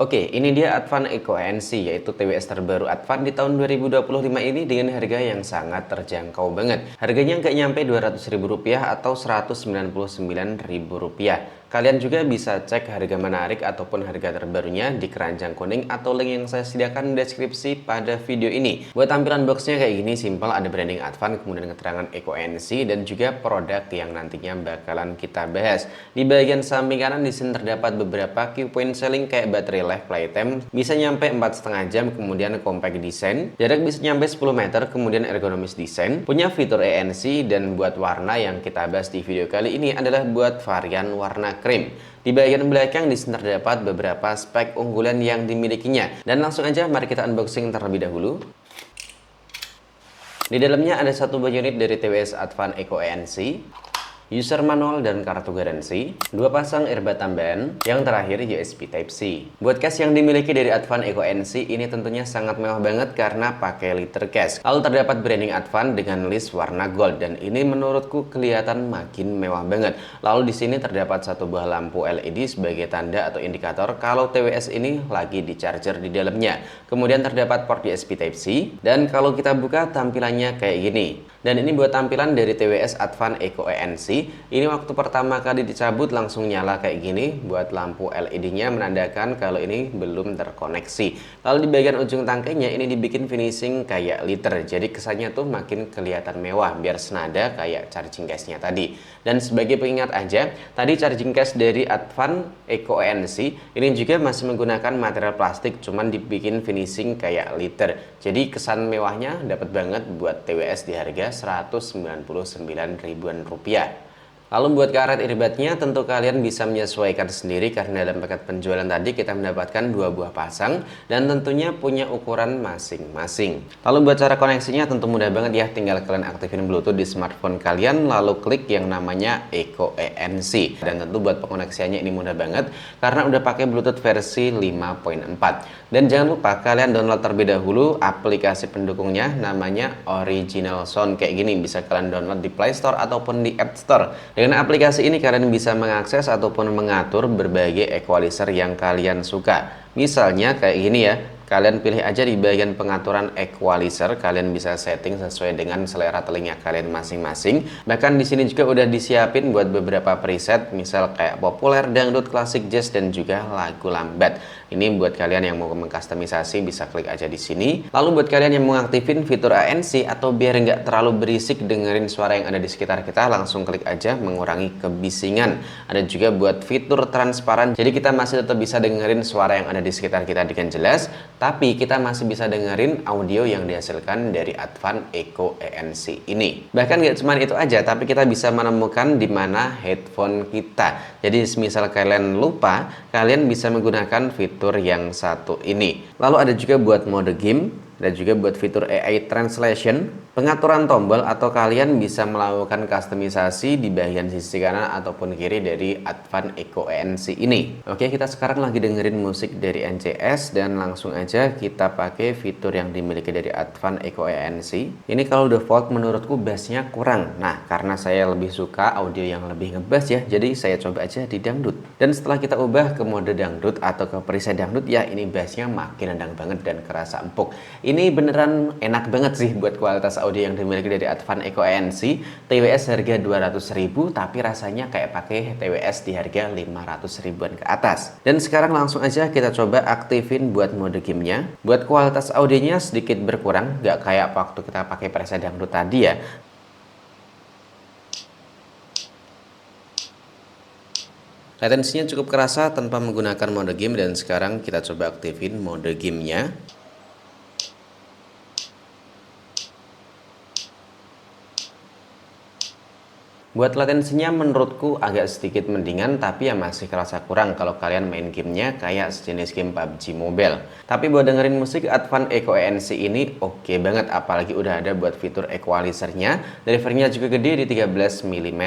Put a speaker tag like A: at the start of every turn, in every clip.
A: Oke, ini dia Advan Eco ANC, yaitu TWS terbaru Advan di tahun 2025 ini dengan harga yang sangat terjangkau banget. Harganya nggak nyampe Rp200.000 atau Rp199.000. Kalian juga bisa cek harga menarik ataupun harga terbarunya di keranjang kuning atau link yang saya sediakan di deskripsi pada video ini. Buat tampilan boxnya kayak gini, simpel, ada branding Advan, kemudian keterangan Eco ANC dan juga produk yang nantinya bakalan kita bahas. Di bagian samping kanan di sini terdapat beberapa key point selling kayak baterai life playtime bisa nyampe 4,5 jam, kemudian compact design, jarak bisa nyampe 10 meter, kemudian ergonomis design, punya fitur ANC, dan buat warna yang kita bahas di video kali ini adalah buat varian warna krim. Di bagian belakang di sini terdapat beberapa spek unggulan yang dimilikinya. Dan langsung aja mari kita unboxing terlebih dahulu. Di dalamnya ada satu buah unit dari TWS Advan Eco ANC, user manual dan kartu garansi, 2 pasang earbud tambahan, yang terakhir USB Type-C. Buat case yang dimiliki dari Advan Eco ANC ini tentunya sangat mewah banget karena pakai liter case. Lalu terdapat branding Advan dengan list warna gold dan ini menurutku kelihatan makin mewah banget. Lalu di sini terdapat satu buah lampu LED sebagai tanda atau indikator kalau TWS ini lagi di charger di dalamnya. Kemudian terdapat port USB Type-C dan kalau kita buka tampilannya kayak gini. Dan ini buat tampilan dari TWS Advan Eco ANC. Ini waktu pertama kali dicabut langsung nyala kayak gini. Buat lampu LED-nya menandakan kalau ini belum terkoneksi. Lalu di bagian ujung tangkainya ini dibikin finishing kayak liter. Jadi kesannya tuh makin kelihatan mewah biar senada kayak charging case-nya tadi. Dan sebagai pengingat aja, tadi charging case dari Advan Eco ANC ini juga masih menggunakan material plastik, cuman dibikin finishing kayak liter. Jadi kesan mewahnya dapat banget buat TWS di harga Rp199.000-an. Lalu buat karet earbudnya tentu kalian bisa menyesuaikan sendiri karena dalam paket penjualan tadi kita mendapatkan 2 buah pasang dan tentunya punya ukuran masing-masing. Lalu buat cara koneksinya tentu mudah banget ya, tinggal kalian aktifin Bluetooth di smartphone kalian lalu klik yang namanya Eco ANC. Dan tentu buat pengoneksiannya ini mudah banget karena udah pakai Bluetooth versi 5.4. Dan jangan lupa kalian download terlebih dahulu aplikasi pendukungnya namanya Original Sound kayak gini, bisa kalian download di Play Store ataupun di App Store. Dengan aplikasi ini kalian bisa mengakses ataupun mengatur berbagai equalizer yang kalian suka. Misalnya kayak gini ya. Kalian pilih aja di bagian pengaturan equalizer, kalian bisa setting sesuai dengan selera telinga kalian masing-masing. Bahkan di sini juga udah disiapin buat beberapa preset, misal kayak populer, dangdut, klasik, jazz, dan juga lagu lambat. Ini buat kalian yang mau mengkustomisasi bisa klik aja di sini. Lalu buat kalian yang mau aktifin fitur ANC atau biar nggak terlalu berisik dengerin suara yang ada di sekitar kita, langsung klik aja mengurangi kebisingan. Ada juga buat fitur transparan, jadi kita masih tetap bisa dengerin suara yang ada di sekitar kita dengan jelas, tapi kita masih bisa dengerin audio yang dihasilkan dari Advan Eco ANC ini. Bahkan nggak cuma itu aja, tapi kita bisa menemukan di mana headphone kita. Jadi misal kalian lupa, kalian bisa menggunakan fitur yang satu ini. Lalu ada juga buat mode game, dan juga buat fitur AI Translation, pengaturan tombol, atau kalian bisa melakukan kustomisasi di bagian sisi kanan ataupun kiri dari Advan Eco ANC ini. Oke, kita sekarang lagi dengerin musik dari NCS dan langsung aja kita pakai fitur yang dimiliki dari Advan Eco ANC. Ini kalau default menurutku bassnya kurang. Nah, karena saya lebih suka audio yang lebih ngebass ya, jadi saya coba aja di dangdut. Dan setelah kita ubah ke mode dangdut atau ke preset dangdut ya, ini bassnya makin nendang banget dan kerasa empuk. Ini beneran enak banget sih buat kualitas audio yang dimiliki dari Advan Eco ANC. TWS harga 200.000 tapi rasanya kayak pakai TWS di harga 500.000-an ke atas. Dan sekarang langsung aja kita coba aktifin buat mode gamenya. Buat kualitas audionya sedikit berkurang, nggak kayak waktu kita pakai preset dangdut tadi ya. Latensinya cukup kerasa tanpa menggunakan mode game, dan sekarang kita coba aktifin mode gamenya. Buat latensinya menurutku agak sedikit mendingan, tapi ya masih kerasa kurang kalau kalian main gamenya kayak sejenis game PUBG Mobile. Tapi buat dengerin musik Advan Eco ANC ini oke banget, apalagi udah ada buat fitur equalizernya. Drivernya juga gede di 13 mm.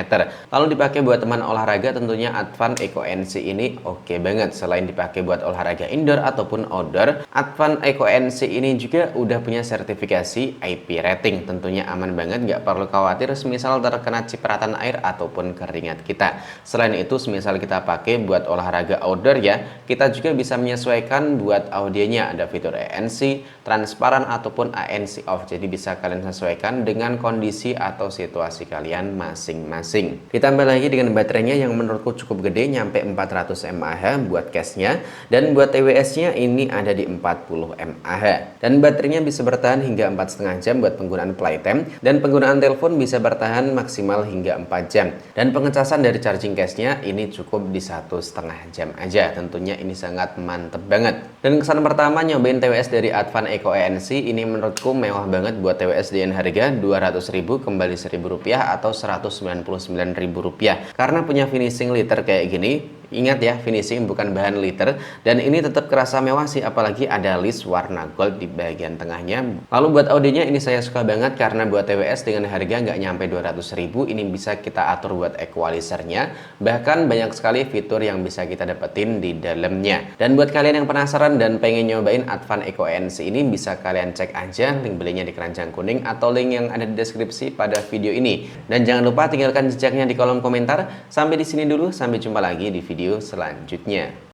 A: Lalu dipakai buat teman olahraga, tentunya Advan Eco ANC ini oke banget. Selain dipakai buat olahraga indoor ataupun outdoor, Advan Eco ANC ini juga udah punya sertifikasi IP rating. Tentunya aman banget, nggak perlu khawatir semisal terkena cipratan percikan air ataupun keringat kita. Selain itu, semisal kita pakai buat olahraga outdoor ya, kita juga bisa menyesuaikan buat audionya. Ada fitur ANC, transparan ataupun ANC off. Jadi bisa kalian sesuaikan dengan kondisi atau situasi kalian masing-masing. Ditambah lagi dengan baterainya yang menurutku cukup gede, nyampe 400 mAh buat case-nya, dan buat TWS-nya ini ada di 40 mAh. Dan baterainya bisa bertahan hingga 4,5 jam buat penggunaan playtime, dan penggunaan telepon bisa bertahan maksimal hingga 4 jam. Dan pengecasan dari charging case-nya ini cukup di 1,5 jam aja. Tentunya ini sangat mantep banget. Dan kesan pertama nyobain TWS dari Advan Eco ANC ini menurutku mewah banget buat TWS dengan harga 200.000 kembali Rp1.000 atau Rp199.000. Karena punya finishing liter kayak gini. Ingat ya, finishing bukan bahan liter, dan ini tetap kerasa mewah sih, apalagi ada list warna gold di bagian tengahnya. Lalu buat audionya ini saya suka banget karena buat TWS dengan harga nggak nyampe 200.000 ini bisa kita atur buat equalizernya, bahkan banyak sekali fitur yang bisa kita dapetin di dalamnya. Dan buat kalian yang penasaran dan pengen nyobain Advan Eco ANC ini, bisa kalian cek aja link belinya di keranjang kuning atau link yang ada di deskripsi pada video ini. Dan jangan lupa tinggalkan jejaknya di kolom komentar. Sampai di sini dulu, sampai jumpa lagi di video selanjutnya.